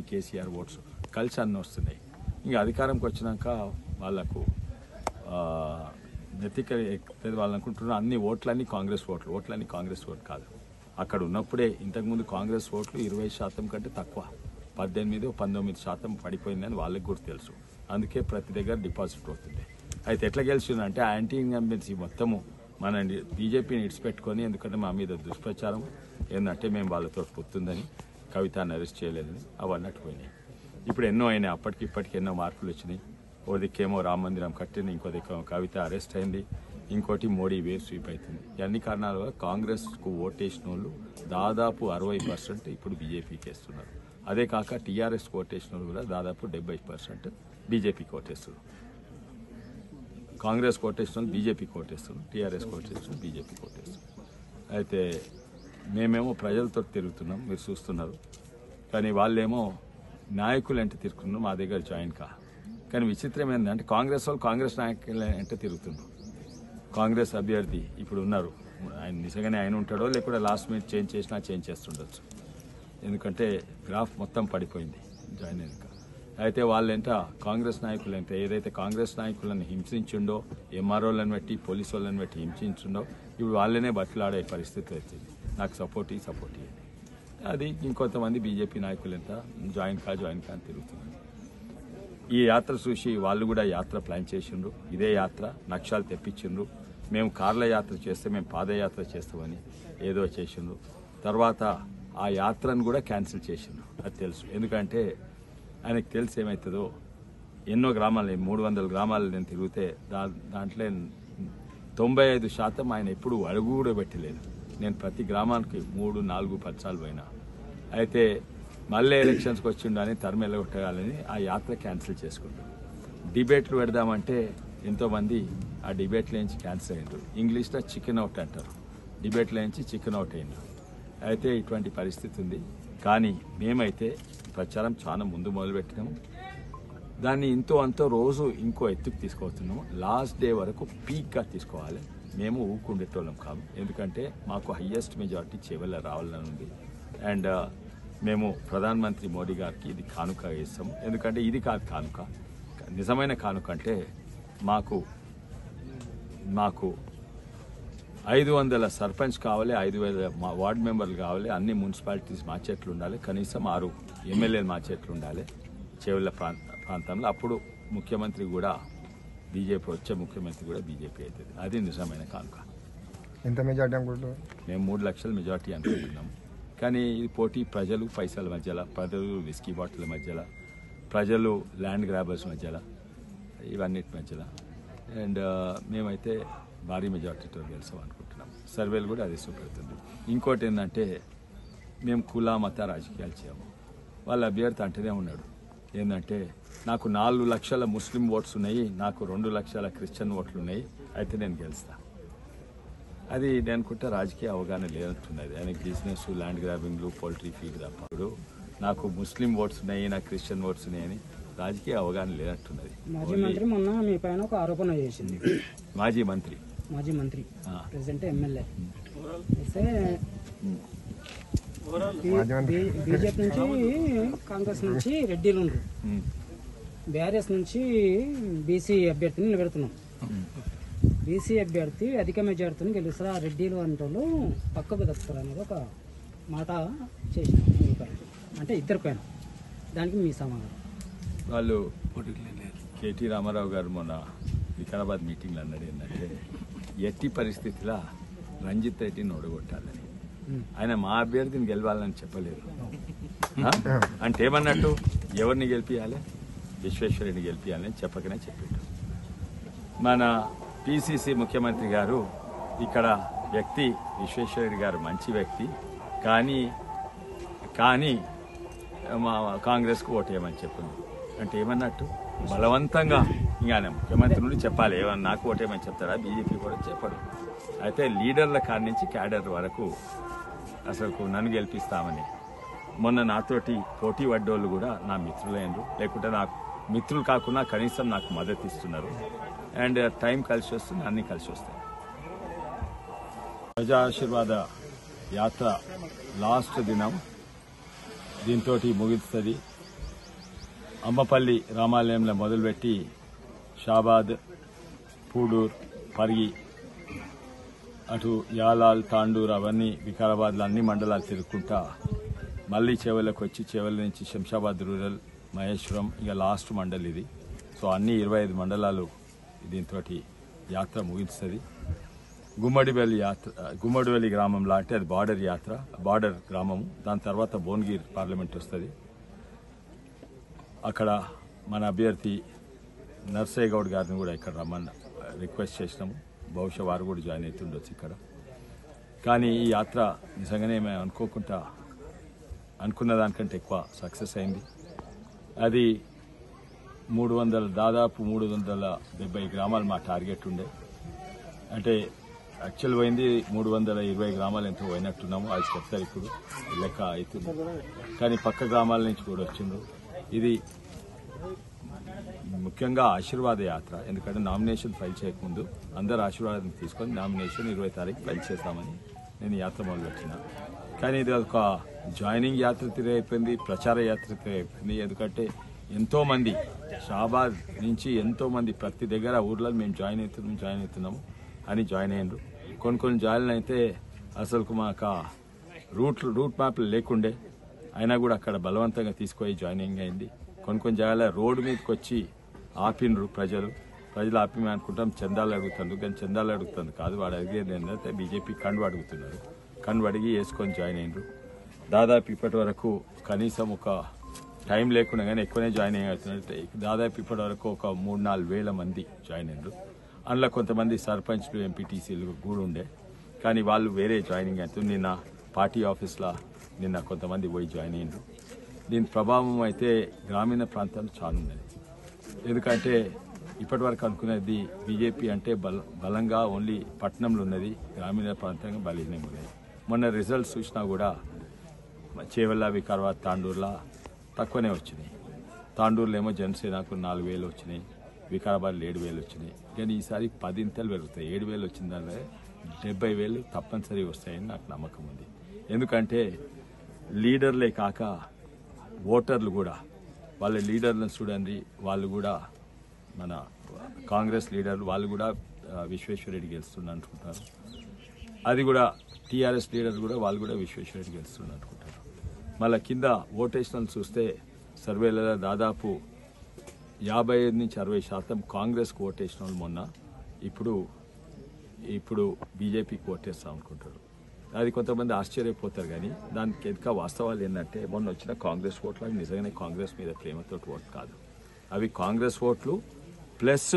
KCR oats కలిసి అన్నీ వస్తున్నాయి. ఇంకా అధికారంకి వచ్చినాక వాళ్ళకు నెత్తికి వాళ్ళు అనుకుంటున్నారు అన్ని ఓట్లన్నీ కాంగ్రెస్ ఓట్లన్నీ కాంగ్రెస్ ఓట్లు కాదు. అక్కడ ఉన్నప్పుడే ఇంతకుముందు కాంగ్రెస్ ఓట్లు 20% కంటే తక్కువ, 18-19% పడిపోయిందని వాళ్ళకి కూడా తెలుసు. అందుకే ప్రతి దగ్గర డిపాజిట్ అవుతుంది. అయితే ఎట్లా గెలిచిందంటే యాంటీ ఇన్కంబెన్సీ మొత్తము మన బీజేపీని ఇడిచిపెట్టుకొని, ఎందుకంటే మా మీద దుష్ప్రచారం ఏంటంటే మేము వాళ్ళతో పొత్తుందని, కవితను అరెస్ట్ చేయలేదని అవన్నట్టు పోయినాయి. ఇప్పుడు ఎన్నో అయినాయి, అప్పటికిప్పటికి ఎన్నో మార్పులు వచ్చినాయి. ఓ దిక్కేమో రామ మందిరం కట్టింది, ఇంకో దిక్కేమో కవిత అరెస్ట్ అయింది, ఇంకోటి మోడీ వేవ్ స్వీప్ అవుతుంది. ఇవన్నీ కారణాల వల్ల కాంగ్రెస్కు ఓటేసిన వాళ్ళు దాదాపు 60% ఇప్పుడు బీజేపీకి వేస్తున్నారు. అదే కాక టీఆర్ఎస్కి ఓటేసిన వాళ్ళు కూడా దాదాపు 70% బీజేపీకి ఓటేస్తున్నారు. కాంగ్రెస్ ఓటేసిన వాళ్ళు బీజేపీకి ఓటేస్తున్నారు, టీఆర్ఎస్ ఓటేస్తున్నారు, బీజేపీకి ఓటేస్తున్నారు. అయితే మేమేమో ప్రజలతో తిరుగుతున్నాం, మీరు చూస్తున్నారు. కానీ వాళ్ళేమో నాయకులు అంటే తిరుగుతున్నారు, మా దగ్గర జాయిన్ కానీ విచిత్రం ఏంటంటే కాంగ్రెస్ వాళ్ళు కాంగ్రెస్ నాయకులు అంటే తిరుగుతున్నారు. కాంగ్రెస్ అభ్యర్థి ఇప్పుడు ఉన్నారు, ఆయన నిజంగానే ఆయన ఉంటాడో లేకపోతే లాస్ట్ మినిట్ చేంజ్ చేస్తుండొచ్చు. ఎందుకంటే గ్రాఫ్ మొత్తం పడిపోయింది జాయిన్ అయ్యాక. అయితే వాళ్ళంట కాంగ్రెస్ నాయకులు అంటే ఏదైతే కాంగ్రెస్ నాయకులను హింసించిండో, ఎంఆర్ఓలను పెట్టి పోలీసు వాళ్ళని పెట్టి హింసించిండో, ఇప్పుడు వాళ్ళనే బట్టలాడే పరిస్థితి వచ్చింది. నాకు సపోర్ట్ అని అది ఇంకొంతమంది బీజేపీ నాయకులు ఎంత జాయిన్ కా అని తిరుగుతున్నారు. ఈ యాత్ర చూసి వాళ్ళు కూడా యాత్ర ప్లాన్ చేసిండ్రు. ఇదే యాత్ర నక్షాలు తెప్పించిండ్రు. మేము కార్ల యాత్ర చేస్తే మేము పాదయాత్ర చేస్తామని ఏదో చేసిండ్రు. తర్వాత ఆ యాత్రను కూడా క్యాన్సిల్ చేసిండ్రు. అది తెలుసు, ఎందుకంటే ఆయనకు తెలిసి ఏమవుతుందో. ఎన్నో గ్రామాలు 300 గ్రామాలు నేను తిరిగితే దాంట్లో 95% ఆయన ఎప్పుడు అడుగు కూడా పెట్టలేదు. నేను ప్రతి గ్రామానికి 3-4 పచ్చాలు పోయినా. అయితే మళ్ళీ ఎలక్షన్స్కి వచ్చిండని తరిమి వెళ్ళగొట్టాలని ఆ యాత్ర క్యాన్సిల్ చేసుకుంటాం. డిబేట్లు పెడదామంటే ఎంతోమంది ఆ డిబేట్ల నుంచి క్యాన్సిల్ అయ్యారు. ఇంగ్లీష్లో చికెన్ అవుట్ అంటారు, డిబేట్ల నుంచి చికెన్ అవుట్ అయ్యారు. అయితే ఇటువంటి పరిస్థితి ఉంది. కానీ మేమైతే ప్రచారం చాలా ముందు మొదలుపెట్టినాము. దాన్ని ఇంతో అంతో రోజు ఇంకో ఎత్తుకు తీసుకువస్తున్నాము. లాస్ట్ డే వరకు పీక్గా తీసుకోవాలి. మేము ఊకుండేటోళ్ళం కాదు, ఎందుకంటే మాకు హయ్యెస్ట్ మెజారిటీ చేవల్ల రావాలని ఉంది. అండ్ మేము ప్రధానమంత్రి మోడీ గారికి ఇది కానుక ఇస్తాము. ఎందుకంటే ఇది కాదు కానుక, నిజమైన కానుక అంటే మాకు 500 సర్పంచ్ కావాలి, 5,000 వార్డు మెంబర్లు కావాలి, అన్ని మున్సిపాలిటీస్ మార్చేట్లు ఉండాలి, కనీసం 6 ఎమ్మెల్యేలు మార్చేట్లు ఉండాలి చేవల్ల ప్రాంతంలో. అప్పుడు ముఖ్యమంత్రి కూడా బీజేపీ, వచ్చే ముఖ్యమంత్రి కూడా బీజేపీ అవుతుంది. అది నిజమైన కానుక. ఎంత మెజార్టీ అనుకుంటున్నాం? మేము 3 లక్షల మెజార్టీ అనుకుంటున్నాము. కానీ ఇది పోటీ ప్రజలు పైసల మధ్యలో, ప్రజలు విస్కీ బాటిల్ మధ్యలో, ప్రజలు ల్యాండ్ గ్రాబర్స్ మధ్యలో, ఇవన్నిటి మధ్యలో. అండ్ మేమైతే భారీ మెజార్టీతో గెలుస్తాం అనుకుంటున్నాం. సర్వేలు కూడా అదే చూపెడుతుంది. ఇంకోటి ఏంటంటే మేము కుల మత రాజకీయాలు చేయము. వాళ్ళ అభ్యర్థి అంటేనే ఉన్నాడు ఏంటంటే నాకు 4 లక్షల ముస్లిం ఓట్స్ ఉన్నాయి, నాకు 2 లక్షల క్రిస్టియన్ ఓట్లు ఉన్నాయి, అయితే నేను గెలుస్తా. అది నేను అనుకుంటే రాజకీయ అవగాహన లేనట్టున్నది. ఆయనకి బిజినెస్, ల్యాండ్ గ్రాబింగ్లు, పౌల్ట్రీ ఫీడ్ తప్పడు. నాకు ముస్లిం ఓట్స్ ఉన్నాయి, నాకు క్రిస్టియన్ ఓట్స్ ఉన్నాయని రాజకీయ అవగాహన లేనట్టున్నది. మాజీ మంత్రి మొన్న మీ పైన ఒక ఆరోపణ చేసింది. మాజీ మంత్రి ప్రెసిడెంట్ ఎమ్మెల్యే అయితే బీజేపీ నుంచి, కాంగ్రెస్ నుంచి రెడ్డిలు ఉండరు, బీఆర్ఎస్ నుంచి బీసీ అభ్యర్థిని నిలబెడుతున్నాం. బీసీ అభ్యర్థి అధిక మెజార్టీని గెలుస్తారు, ఆ రెడ్డిలు అంటూ పక్కకు దక్కుతారు అనేది ఒక మాట చేసినాం మీ పైన, అంటే ఇద్దరి పైన. దానికి మీ సమాధానం? వాళ్ళు కేటీ రామారావు గారు మొన్న వికారాబాద్ మీటింగ్లో అన్నాడు ఏంటంటే ఎట్టి పరిస్థితిలో రంజిత్ రెడ్డిని ఓడగొట్టాలని. ఆయన మా అభ్యర్థిని గెలవాలని చెప్పలేదు. అంటే ఏమన్నట్టు ఎవరిని గెలిపియాలి, విశ్వేశ్వరరెడ్డిని గెలిపియాలని చెప్పకనే చెప్పాడు. మన పిసిసి ముఖ్యమంత్రి గారు ఇక్కడ వ్యక్తి విశ్వేశ్వరరెడ్డి గారు మంచి వ్యక్తి, కానీ మా కాంగ్రెస్కు ఓటేయమని చెప్పింది. అంటే ఏమన్నట్టు బలవంతంగా ఇంకా ముఖ్యమంత్రి నుండి చెప్పాలి, ఏమన్నా నాకు ఓటేయమని చెప్తారా, బీజేపీ కూడా చెప్పడు. అయితే లీడర్ల కాడి నుంచి క్యాడర్ వరకు అసలు నన్ను గెలిపిస్తామని మొన్న నాతోటి పోటీ పడ్డోళ్ళు కూడా నా మిత్రులైనరు, లేకుంటే నాకు మిత్రులు కాకుండా కనీసం నాకు మద్దతు ఇస్తున్నారు. అండ్ టైం కలిసి వస్తుంది, అన్నీ కలిసి వస్తాయి. ప్రజా ఆశీర్వాద యాత్ర లాస్ట్ దినం దీంతో ముగుస్తుంది. అమ్మపల్లి రామాలయంలో మొదలుపెట్టి షాబాద్, పూడూర్, పరిగి, అటు యాలాల్, తాండూర్ అవన్నీ వికారాబాద్లో అన్ని మండలాలు తిరుగుకుంటా మళ్ళీ చేవలకు వచ్చి చేవల నుంచి శంషాబాద్ రూరల్, మహేశ్వరం ఇక లాస్ట్ మండల్ ఇది. సో అన్ని 25 మండలాలు దీంతో యాత్ర ముగిస్తుంది. గుమ్మడివెల్లి గ్రామంలో అంటే అది బార్డర్ గ్రామము. దాని తర్వాత భువనగిరి పార్లమెంట్ వస్తుంది. అక్కడ మన అభ్యర్థి నర్సయ్య గౌడ్ గారిని కూడా ఇక్కడ రమ్మని రిక్వెస్ట్ చేసినాము. బహుశా వారు కూడా జాయిన్ అవుతుండొచ్చు ఇక్కడ. కానీ ఈ యాత్ర నిజంగానే మేము అనుకున్న దానికంటే ఎక్కువ సక్సెస్ అయింది. అది దాదాపు 370 గ్రామాలు మా టార్గెట్ ఉండే. అంటే యాక్చువల్ పోయింది 320 గ్రామాలు ఎంతో పోయినట్టున్నాము. అది చెప్తారు ఇప్పుడు లెక్క అవుతుంది. కానీ పక్క గ్రామాల నుంచి కూడా వచ్చిండ్రు. ఇది ముఖ్యంగా ఆశీర్వాద యాత్ర. ఎందుకంటే నామినేషన్ ఫైల్ చేయకముందు అందరు ఆశీర్వాదం తీసుకొని నామినేషన్ 20 తారీఖు ఫైల్ చేస్తామని నేను యాత్ర మొదలుపెట్టిన. కానీ ఇది ఒక జాయినింగ్ యాత్ర తిరిగి అయిపోయింది, ప్రచార యాత్ర తిరిగి అయిపోయింది. ఎందుకంటే ఎంతోమంది షాబాద్ నుంచి ఎంతోమంది ప్రతి దగ్గర ఊర్లో మేము జాయిన్ అవుతున్నాము అని జాయిన్ అయ్యారు. కొన్ని జాయిన్ అయితే అసలు మాకు రూట్ మ్యాప్లు లేకుండే, అయినా కూడా అక్కడ బలవంతంగా తీసుకొని జాయినింగ్ అయింది. కొన్ని జాగాల రోడ్డు మీదకి వచ్చి ఆపినరు ప్రజలు ఆపి మేము అనుకుంటాం చందాలు అడుగుతుంది. కానీ చందాలు అడుగుతుంది కాదు, వాడు అడిగేది ఏంటంటే బీజేపీ కండు అడుగుతున్నారు. కండు అడిగి వేసుకొని జాయిన్ అయినరు. దాదాపు ఇప్పటి వరకు కనీసం ఒక టైం లేకుండా కానీ ఎక్కువనే జాయిన్ అవుతున్నట్టు దాదాపు ఇప్పటి వరకు ఒక 3-4 వేల మంది జాయిన్ అయినరు. అందులో కొంతమంది సర్పంచ్లు, ఎంపీటీసీలు కూడా ఉండే, కానీ వాళ్ళు వేరే జాయినింగ్ అవుతుంది. నిన్న పార్టీ ఆఫీస్లో కొంతమంది పోయి జాయిన్ అయినరు. దీని ప్రభావం అయితే గ్రామీణ ప్రాంతాలు చాలా ఉన్నది. ఎందుకంటే ఇప్పటి వరకు అనుకునేది బీజేపీ అంటే బలంగా ఓన్లీ పట్టణంలో ఉన్నది, గ్రామీణ ప్రాంతంగా బలీనం ఉన్నది. మొన్న రిజల్ట్స్ చూసినా కూడా చేవెళ్ళ, వికారాబాద్, తాండూరులో తక్కువనే వచ్చినాయి. తాండూరులో ఏమో జనసేనకు 4,000 వచ్చినాయి, వికారాబాద్లో 7,000 వచ్చినాయి. కానీ ఈసారి 10 ఇంతలు పెరుగుతాయి. 7,000 వచ్చిందంటే 70,000 తప్పనిసరి వస్తాయని నాకు నమ్మకం ఉంది. ఎందుకంటే లీడర్లే కాక ఓటర్లు కూడా, వాళ్ళ లీడర్లను చూడండి, వాళ్ళు కూడా మన కాంగ్రెస్ లీడర్లు వాళ్ళు కూడా విశ్వేశ్వరరెడ్డి గెలుస్తున్నారు అనుకుంటారు. అది కూడా టీఆర్ఎస్ లీడర్ కూడా వాళ్ళు కూడా విశ్వేశ్వరరెడ్డి గెలుస్తున్నారు అనుకుంటారు. మళ్ళీ కింద ఓటేషన్లు చూస్తే సర్వేలలో దాదాపు 55-60% కాంగ్రెస్కి ఓటేసిన వాళ్ళు మొన్న ఇప్పుడు బీజేపీకి ఓటేస్తాం అనుకుంటారు. అది కొంతమంది ఆశ్చర్యపోతారు. కానీ దానికి ఇంకా వాస్తవాలు ఏంటంటే మొన్న వచ్చిన కాంగ్రెస్ ఓట్లు అవి నిజంగానే కాంగ్రెస్ మీద ప్రేమతో ఓట్లు కాదు. అవి కాంగ్రెస్ ఓట్లు ప్లస్